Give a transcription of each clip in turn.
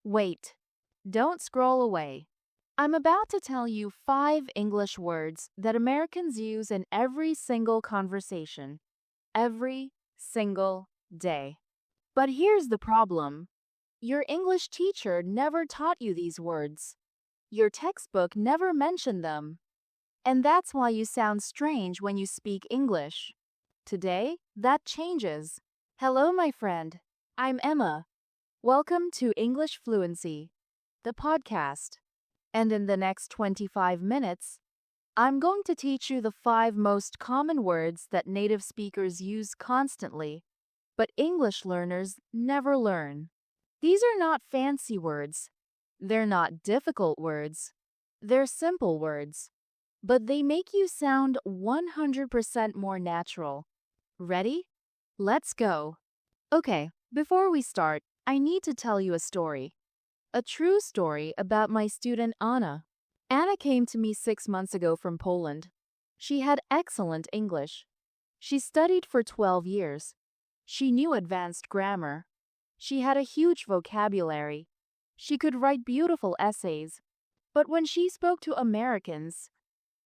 Wait, don't scroll away. I'm about to tell you 5 English words that Americans use in every single conversation, every single day. But here's the problem. Your English teacher never taught you these words. Your textbook never mentioned them. And that's why you sound strange when you speak English. Today, that changes. Hello, my friend. I'm Emma. Welcome to English Fluency, the podcast. And in the next 25 minutes, I'm going to teach you the 5 most common words that native speakers use constantly, but English learners never learn. These are not fancy words. They're not difficult words. They're simple words. But they make you sound 100% more natural. Ready? Let's go. Okay, before we start, I need to tell you a story. A true story about my student Anna. Anna came to me 6 months ago from Poland. She had excellent English. She studied for 12 years. She knew advanced grammar. She had a huge vocabulary. She could write beautiful essays. But when she spoke to Americans,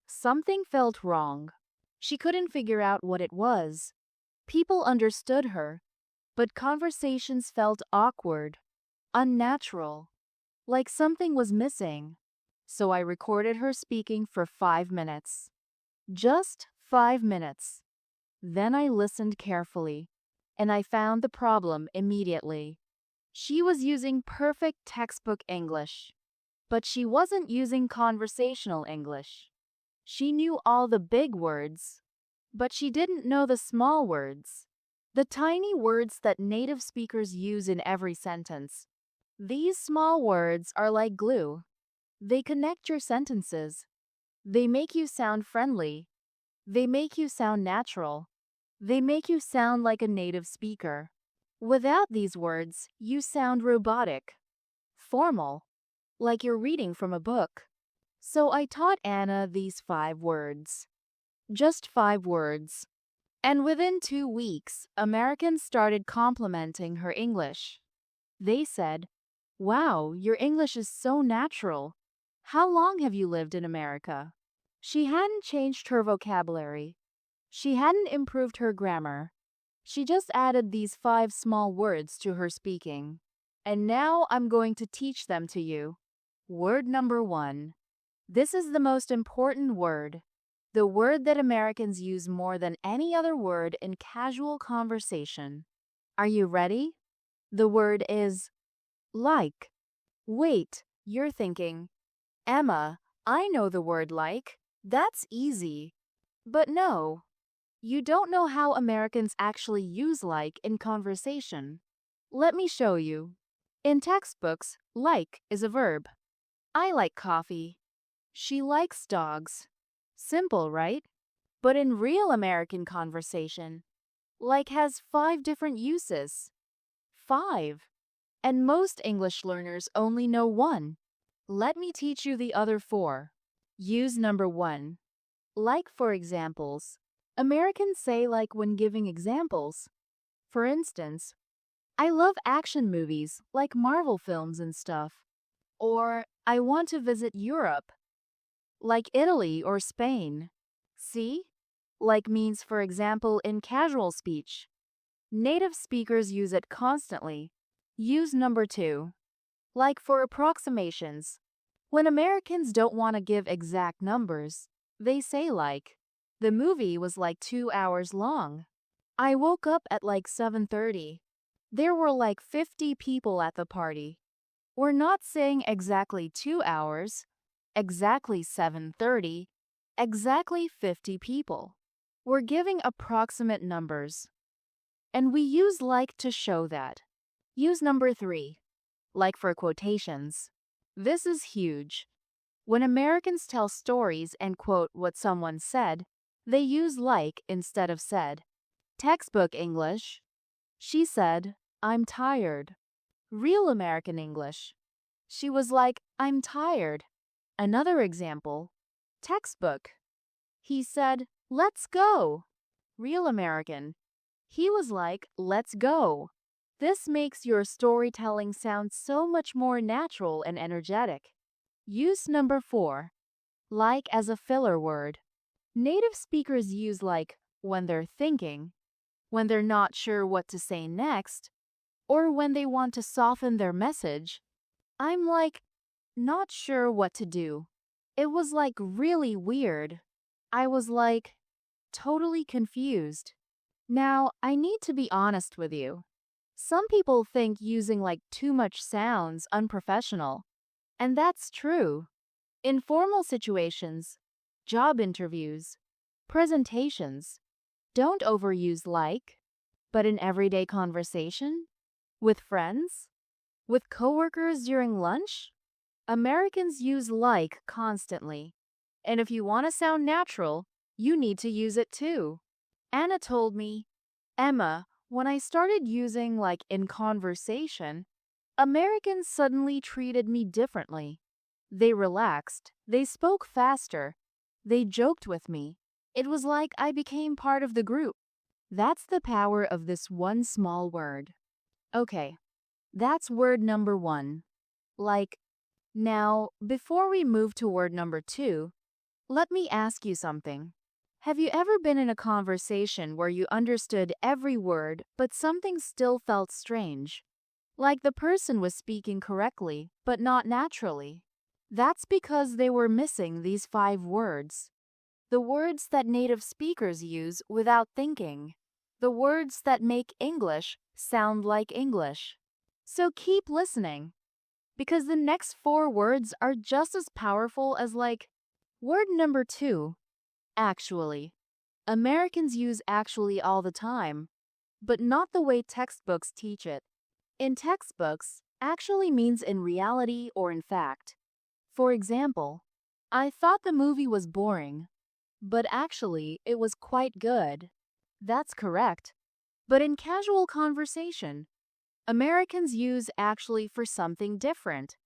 something felt wrong. She couldn't figure out what it was. People understood her, but conversations felt awkward, unnatural, like something was missing. So I recorded her speaking for 5 minutes. Just 5 minutes. Then I listened carefully, and I found the problem immediately. She was using perfect textbook English, but she wasn't using conversational English. She knew all the big words, but she didn't know the small words, the tiny words that native speakers use in every sentence. These small words are like glue. They connect your sentences. They make you sound friendly. They make you sound natural. They make you sound like a native speaker. Without these words, you sound robotic, formal, like you're reading from a book. So I taught Anna these 5 words. Just 5 words. And within 2 weeks, Americans started complimenting her English. They said, "Wow, your English is so natural. How long have you lived in America?" She hadn't changed her vocabulary. She hadn't improved her grammar. She just added these 5 small words to her speaking. And now I'm going to teach them to you. Word number 1. This is the most important word. The word that Americans use more than any other word in casual conversation. Are you ready? The word is like. Wait, you're thinking, Emma, I know the word like. That's easy. But no, you don't know how Americans actually use like in conversation. Let me show you. In textbooks, like is a verb. I like coffee. She likes dogs. Simple, right? But in real American conversation, like has 5 different uses. 5. And most English learners only know 1. Let me teach you the other 4. Use number 1. Like for examples. Americans say like when giving examples. For instance, I love action movies like Marvel films and stuff. Or I want to visit Europe, like Italy or Spain. See? Like means for example in casual speech. Native speakers use it constantly. Use number 2. Like for approximations. When Americans don't want to give exact numbers, they say like. The movie was like 2 hours long. I woke up at like 7:30. There were like 50 people at the party. We're not saying exactly 2 hours, exactly 7:30, exactly 50 people. We're giving approximate numbers. And we use like to show that. Use number 3. Like for quotations. This is huge. When Americans tell stories and quote what someone said, they use like instead of said. Textbook English. She said, "I'm tired." Real American English. She was like, "I'm tired." Another example. Textbook. He said, "Let's go." Real American. He was like, "Let's go." This makes your storytelling sound so much more natural and energetic. Use number 4. Like as a filler word. Native speakers use like when they're thinking, when they're not sure what to say next, or when they want to soften their message. I'm like, not sure what to do. It was like really weird. I was like, totally confused. Now, I need to be honest with you. Some people think using like too much sounds unprofessional, and that's true. In formal situations, job interviews, presentations, don't overuse like, but in everyday conversation, with friends, with coworkers during lunch, Americans use like constantly. And if you want to sound natural, you need to use it too. Anna told me, Emma, when I started using like in conversation, Americans suddenly treated me differently. They relaxed, they spoke faster, they joked with me. It was like I became part of the group. That's the power of this one small word. Okay, that's word number 1. Like, now, before we move to word number 2, let me ask you something. Have you ever been in a conversation where you understood every word, but something still felt strange? Like the person was speaking correctly, but not naturally. That's because they were missing these 5 words. The words that native speakers use without thinking. The words that make English sound like English. So keep listening, because the next 4 words are just as powerful as like word number 2, actually. Americans use actually all the time, but not the way textbooks teach it. In textbooks, actually means in reality or in fact. For example, I thought the movie was boring, but actually it was quite good. That's correct. But in casual conversation, Americans use actually for something different.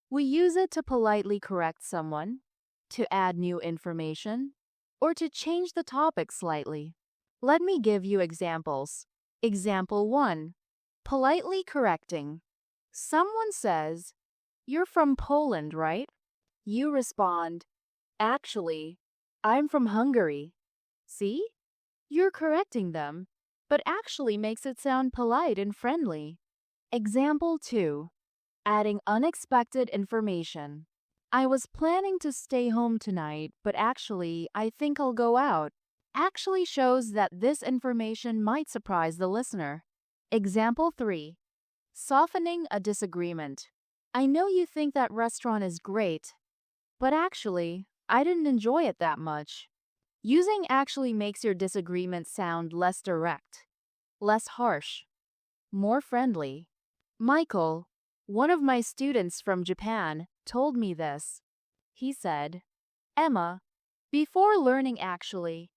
We use it to politely correct someone, to add new information, or to change the topic slightly. Let me give you examples. Example 1. Politely correcting. Someone says, "You're from Poland, right?" You respond, "Actually, I'm from Hungary." See? You're correcting them, but actually makes it sound polite and friendly. Example 2. Adding unexpected information. I was planning to stay home tonight, but actually, I think I'll go out. Actually shows that this information might surprise the listener. Example 3. Softening a disagreement. I know you think that restaurant is great, but actually, I didn't enjoy it that much. Using actually makes your disagreement sound less direct, less harsh, more friendly. Michael, one of my students from Japan, told me this. He said, Emma, before learning actually,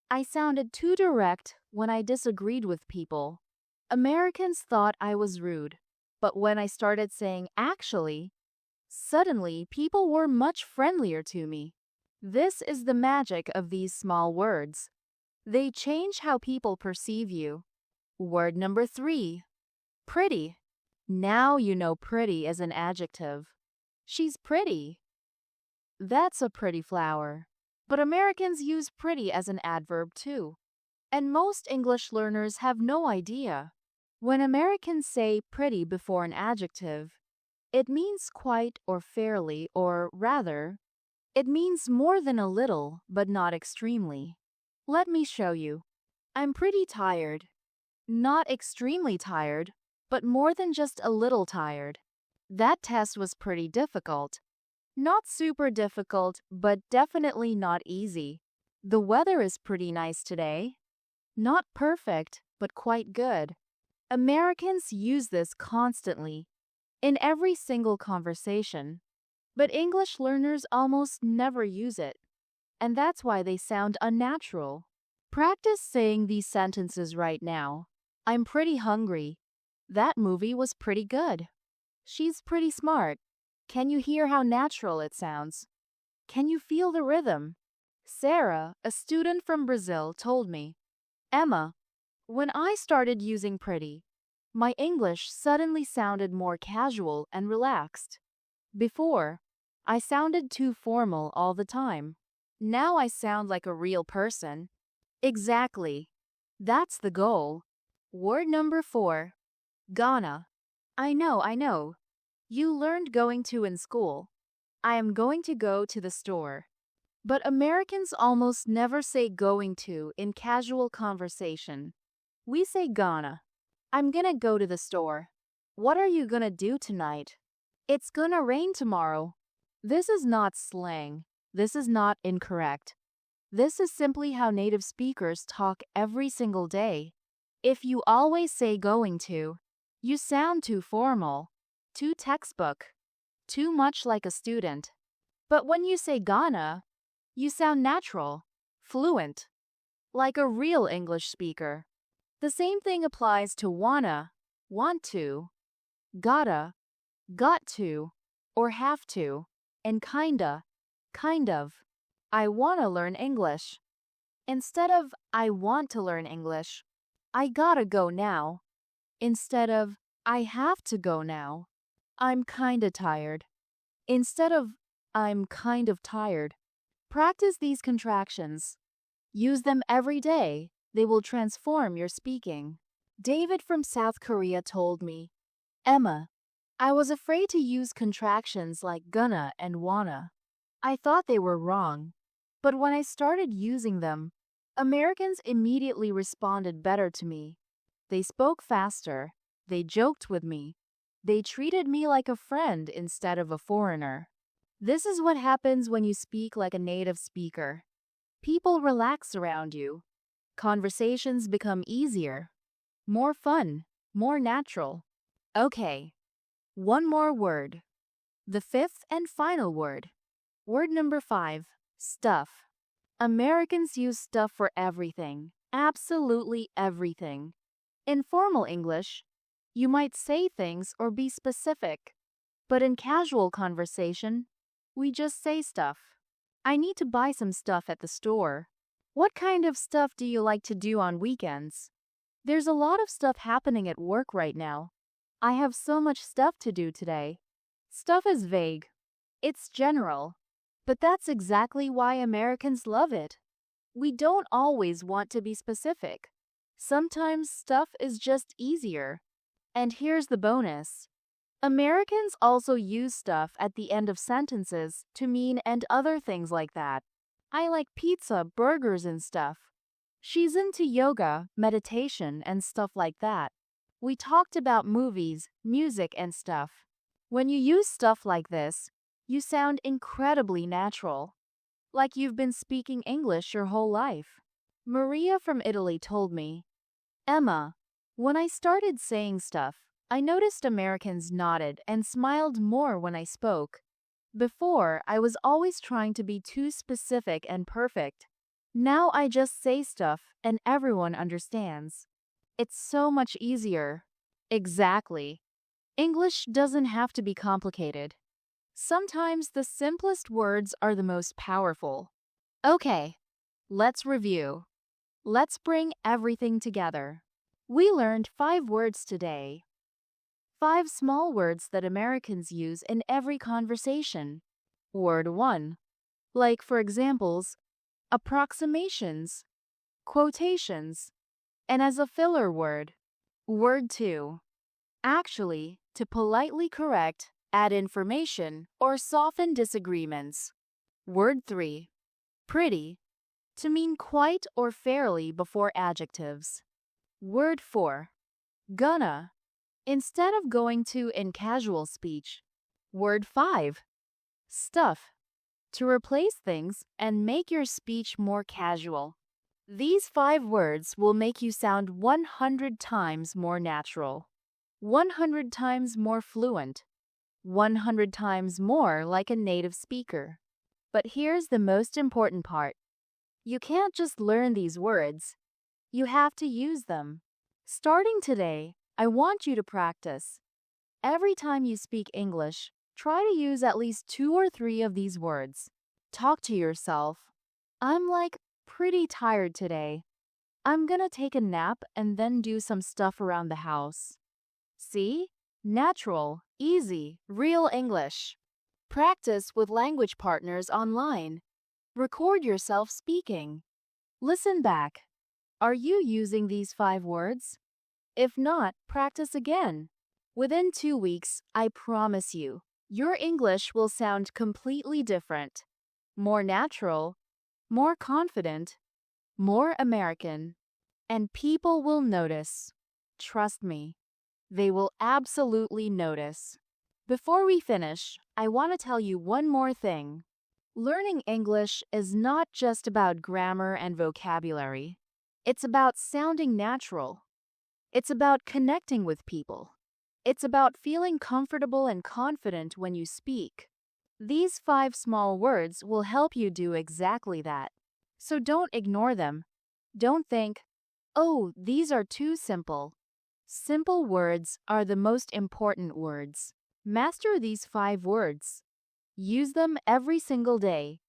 I sounded too direct when I disagreed with people. Americans thought I was rude, but when I started saying actually, suddenly people were much friendlier to me. This is the magic of these small words. They change how people perceive you. Word number 3. Pretty. Now you know pretty as an adjective. She's pretty. That's a pretty flower. But Americans use pretty as an adverb too. And most English learners have no idea. When Americans say pretty before an adjective, it means quite or fairly, or rather, it means more than a little, but not extremely. Let me show you. I'm pretty tired. Not extremely tired, but more than just a little tired. That test was pretty difficult. Not super difficult, but definitely not easy. The weather is pretty nice today. Not perfect, but quite good. Americans use this constantly, in every single conversation. But English learners almost never use it, and that's why they sound unnatural. Practice saying these sentences right now. I'm pretty hungry. That movie was pretty good. She's pretty smart. Can you hear how natural it sounds? Can you feel the rhythm? Sarah, a student from Brazil, told me, Emma, when I started using pretty, My English suddenly sounded more casual and relaxed. Before, I sounded too formal all the time. Now I sound like a real person. Exactly. That's the goal. Word number 4. Gonna. I know. You learned going to in school. I am going to go to the store. But Americans almost never say going to in casual conversation. We say gonna. I'm gonna go to the store. What are you gonna do tonight? It's gonna rain tomorrow. This is not slang. This is not incorrect. This is simply how native speakers talk every single day. If you always say going to, you sound too formal, too textbook, too much like a student. But when you say gonna, you sound natural, fluent, like a real English speaker. The same thing applies to wanna, want to, gotta, got to, or have to, and kinda, kind of. I wanna learn English. Instead of I want to learn English, I gotta go now. Instead of I have to go now, I'm kinda tired. Instead of I'm kind of tired. Practice these contractions. Use them every day. They will transform your speaking. David from South Korea told me, Emma, I was afraid to use contractions like gonna and wanna. I thought they were wrong. But when I started using them, Americans immediately responded better to me. They spoke faster. They joked with me. They treated me like a friend instead of a foreigner. This is what happens when you speak like a native speaker. People relax around you. Conversations become easier, more fun, more natural. Okay, one more word. The fifth and final word. Word number 5, stuff. Americans use stuff for everything, absolutely everything. In formal English, you might say things or be specific, but in casual conversation, we just say stuff. I need to buy some stuff at the store. What kind of stuff do you like to do on weekends? There's a lot of stuff happening at work right now. I have so much stuff to do today. Stuff is vague. It's general. But that's exactly why Americans love it. We don't always want to be specific. Sometimes stuff is just easier. And here's the bonus. Americans also use stuff at the end of sentences to mean and other things like that. I like pizza, burgers, and stuff. She's into yoga, meditation, and stuff like that. We talked about movies, music, and stuff. When you use stuff like this, you sound incredibly natural, like you've been speaking English your whole life. Maria from Italy told me, Emma, when I started saying stuff, I noticed Americans nodded and smiled more when I spoke. Before, I was always trying to be too specific and perfect. Now I just say stuff and everyone understands. It's so much easier. Exactly. English doesn't have to be complicated. Sometimes the simplest words are the most powerful. Okay, let's review. Let's bring everything together. We learned 5 words today. 5 small words that Americans use in every conversation. Word 1. Like for examples, approximations, quotations, and as a filler word. Word 2. Actually, to politely correct, add information, or soften disagreements. Word 3. Pretty, to mean quite or fairly before adjectives. Word 4. Gonna, instead of going to in casual speech. Word 5. Stuff, to replace things and make your speech more casual. These 5 words will make you sound 100 times more natural, 100 times more fluent, 100 times more like a native speaker. But here's the most important part. You can't just learn these words. You have to use them. Starting today, I want you to practice. Every time you speak English, try to use at least 2 or 3 of these words. Talk to yourself. I'm pretty tired today. I'm gonna take a nap and then do some stuff around the house. See? Natural, easy, real English. Practice with language partners online. Record yourself speaking. Listen back. Are you using these 5 words? If not, practice again. Within 2 weeks, I promise you, your English will sound completely different. More natural, more confident, more American. And people will notice. Trust me, they will absolutely notice. Before we finish, I want to tell you one more thing. Learning English is not just about grammar and vocabulary. It's about sounding natural. It's about connecting with people. It's about feeling comfortable and confident when you speak. These 5 small words will help you do exactly that. So don't ignore them. Don't think, oh, these are too simple. Simple words are the most important words. Master these 5 words. Use them every single day.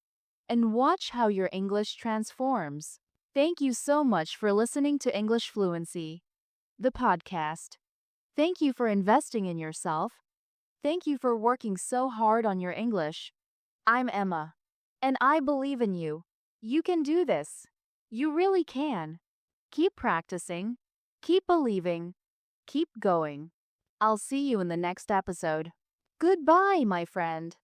And watch how your English transforms. Thank you so much for listening to English Fluency, the podcast. Thank you for investing in yourself. Thank you for working so hard on your English. I'm Emma, and I believe in you. You can do this. You really can. Keep practicing. Keep believing. Keep going. I'll see you in the next episode. Goodbye, my friend.